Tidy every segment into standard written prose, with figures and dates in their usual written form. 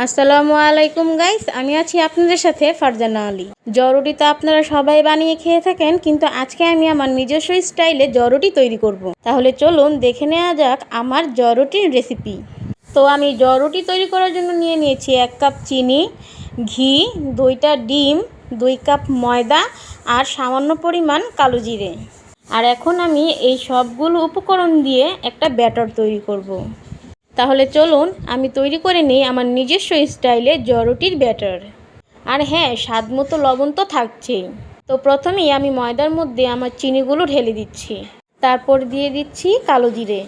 আসসালামু আলাইকুম গাইস, আমি আছি আপনাদের সাথে ফারজানা আলী। জরুটি তো আপনারা সবাই বানিয়ে খেয়ে থাকেন, কিন্তু আজকে আমি আমার নিজস্ব স্টাইলে জরুটি তৈরি করব। তাহলে চলুন দেখে নেওয়া যাক আমার জরুটির রেসিপি। তো আমি জরুটি তৈরি করার জন্য নিয়ে নিয়েছি 1 কাপ চিনি, ঘি, 2টা ডিম, 2 কাপ ময়দা আর সামান্য পরিমাণ কালো জিরে। আর এখন আমি এই সবগুলো উপকরণ দিয়ে একটা ব্যাটার তৈরি করব। তাহলে চলুন আমি তৈরি করে নিই আমার নিজস্ব স্টাইলে জরুটির ব্যাটার। আর হ্যাঁ, স্বাদ মতো লবণ তো থাকছেই। তো প্রথমেই আমি ময়দার মধ্যে আমার চিনিগুলো ঢেলে দিচ্ছি, তারপর দিয়ে দিচ্ছি কালো জিরে।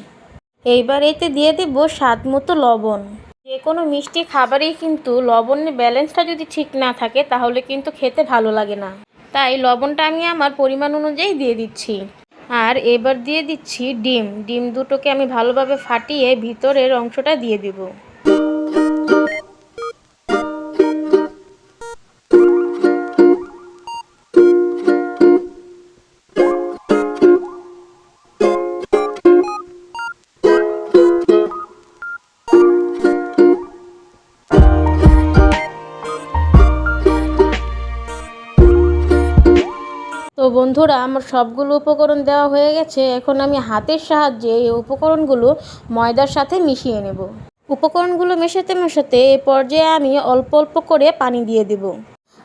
এইবার এতে দিয়ে দেব স্বাদ মতো লবণ। যে কোনো মিষ্টি খাবারেই কিন্তু লবণের ব্যালেন্সটা যদি ঠিক না থাকে তাহলে কিন্তু খেতে ভালো লাগে না। তাই লবণটা আমি আমার পরিমাণ অনুযায়ী দিয়ে দিচ্ছি। আর এবার দিয়ে দিচ্ছি ডিম দুটোকে আমি ভালোভাবে ফাটিয়ে ভিতরের অংশটা দিয়ে দেব। তো বন্ধুরা, আমার সবগুলো উপকরণ দেওয়া হয়ে গেছে। এখন আমি হাতের সাহায্যে এই উপকরণগুলো ময়দার সাথে মিশিয়ে নেব। উপকরণগুলো মেশাতে মেশাতে এই পর্যায়ে আমি অল্প অল্প করে পানি দিয়ে দেব।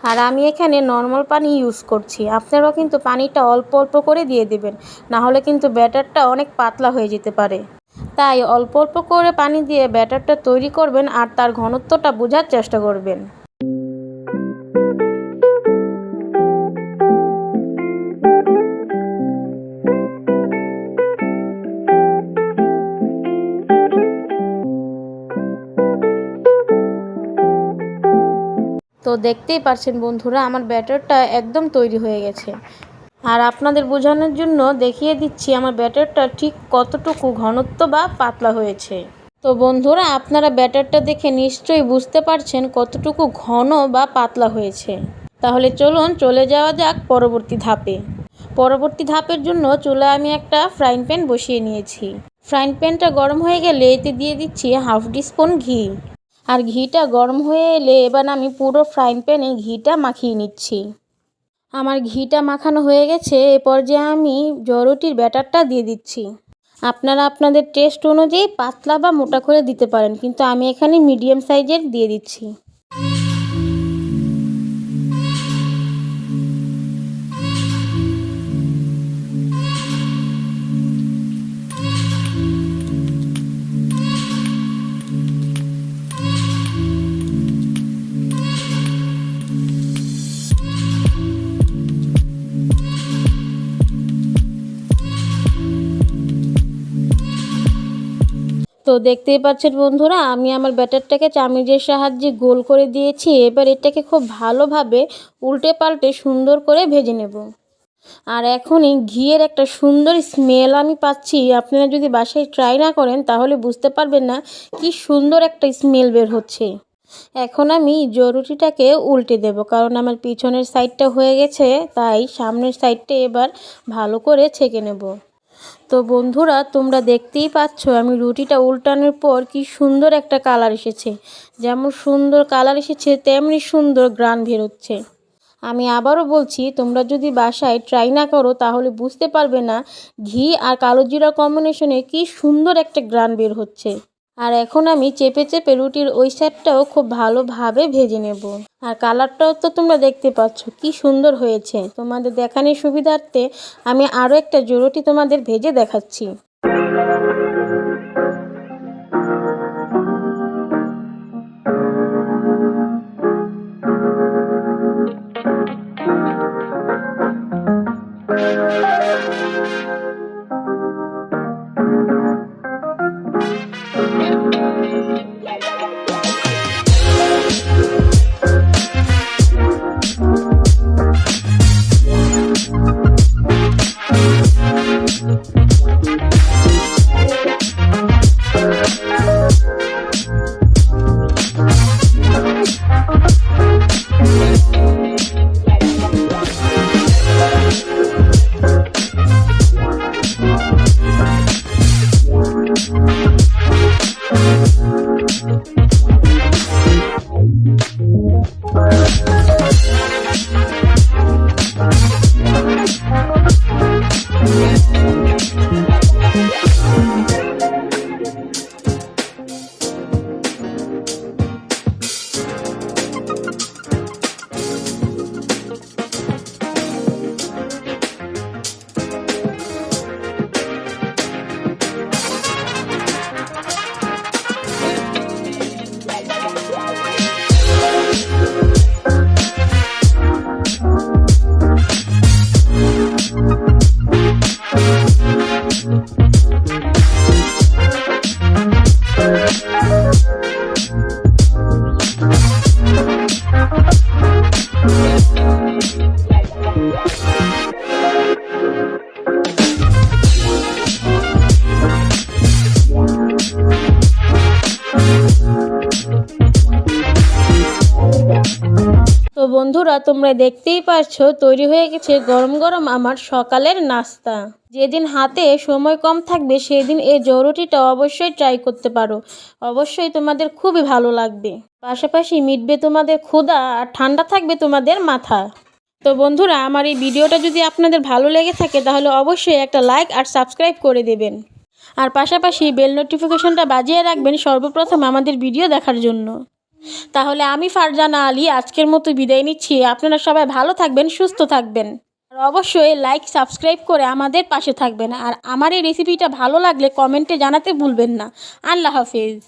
আর আমি এখানে নর্মাল পানি ইউজ করছি, আপনারাও কিন্তু পানিটা অল্প অল্প করে দিয়ে দেবেন, না হলে কিন্তু ব্যাটারটা অনেক পাতলা হয়ে যেতে পারে। তাই অল্প অল্প করে পানি দিয়ে ব্যাটারটা তৈরি করবেন আর তার ঘনত্বটা বোঝার চেষ্টা করবেন। তো দেখতেই পাচ্ছেন বন্ধুরা, আমার ব্যাটারটা একদম তৈরি হয়ে গেছে। আর আপনাদের বোঝানোর জন্য দেখিয়ে দিচ্ছি আমার ব্যাটারটা ঠিক কতটুকু ঘনত্ব বা পাতলা হয়েছে। তো বন্ধুরা, আপনারা ব্যাটারটা দেখে নিশ্চয়ই বুঝতে পারছেন কতটুকু ঘন বা পাতলা হয়েছে। তাহলে চলুন চলে যাওয়া যাক পরবর্তী ধাপে। পরবর্তী ধাপের জন্য চুলায় আমি একটা ফ্রাইং প্যান বসিয়ে নিয়েছি। ফ্রাইং প্যানটা গরম হয়ে গেলে এতে দিয়ে দিচ্ছি হাফ টিস্পুন ঘি। আর ঘিটা গরম হয়ে এলে এবার আমি পুরো ফ্রাইং প্যানে ঘিটা মাখিয়ে নিচ্ছি। আমার ঘিটা মাখানো হয়ে গেছে। এ পর্যায়ে আমি জরুটির ব্যাটারটা দিয়ে দিচ্ছি। আপনারা আপনাদের টেস্ট অনুযায়ী পাতলা বা মোটা করে দিতে পারেন, কিন্তু আমি এখানে মিডিয়াম সাইজের দিয়ে দিচ্ছি। তো দেখতেই পাচ্ছেন বন্ধুরা, আমি আমার ব্যাটারটাকে চামচের সাহায্যে গোল করে দিয়েছি। এবার এটাকে খুব ভালোভাবে উল্টে পাল্টে সুন্দর করে ভেজে নেব। আর এখনই ঘিয়ের একটা সুন্দর স্মেল আমি পাচ্ছি। আপনারা যদি বাসায় ট্রাই না করেন তাহলে বুঝতে পারবেন না কি সুন্দর একটা স্মেল বের হচ্ছে। এখন আমি জরুটিটাকে উল্টে দেব, কারণ আমার পিছনের সাইডটা হয়ে গেছে, তাই সামনের সাইডটা এবার ভালো করে ছেঁকে নেব। তো বন্ধুরা, তোমরা দেখতেই পাচ্ছ আমি রুটিটা উল্টানোর পর কি সুন্দর একটা কালার এসেছে। যেমন সুন্দর কালার এসেছে তেমনি সুন্দর গ্রান বেরোচ্ছে। আমি আবারও বলছি, তোমরা যদি বাসায় ট্রাই না করো তাহলে বুঝতে পারবে না ঘি আর কালো জিরার কম্বিনেশনে কি সুন্দর একটা গ্রান বের হচ্ছে। আর এখন আমি চেপে চেপে রুটির ওই সাইডটাও খুব ভালোভাবে ভেজে নেব। আর কালারটাও তো তোমরা দেখতে পাচ্ছ কি সুন্দর হয়েছে। তোমাদের দেখানোর সুবিধার্থে আমি আরও একটা রুটি তোমাদের ভেজে দেখাচ্ছি। তো বন্ধুরা, তোমরা দেখতেই পারছো তৈরি হয়ে গেছে গরম গরম আমার সকালের নাস্তা। যেদিন হাতে সময় কম থাকবে সেদিন এই জরুটিটা অবশ্যই ট্রাই করতে পারো। অবশ্যই তোমাদের খুবই ভালো লাগবে, পাশাপাশি মিটবে তোমাদের ক্ষুধা আর ঠান্ডা থাকবে তোমাদের মাথা। তো বন্ধুরা, আমার এই ভিডিওটা যদি আপনাদের ভালো লেগে থাকে তাহলে অবশ্যই একটা লাইক আর সাবস্ক্রাইব করে দেবেন, আর পাশাপাশি বেল নোটিফিকেশনটা বাজিয়ে রাখবেন সর্বপ্রথম আমাদের ভিডিও দেখার জন্য। তাহলে আমি ফারজানা আলী আজকের মতো বিদায় নিচ্ছি। আপনারা সবাই ভালো থাকবেন, সুস্থ থাকবেন, আর অবশ্যই লাইক সাবস্ক্রাইব করে আমাদের পাশে থাকবেন। আর আমার এই রেসিপিটা ভালো লাগলে কমেন্টে জানাতে ভুলবেন না। আল্লাহ হাফেজ।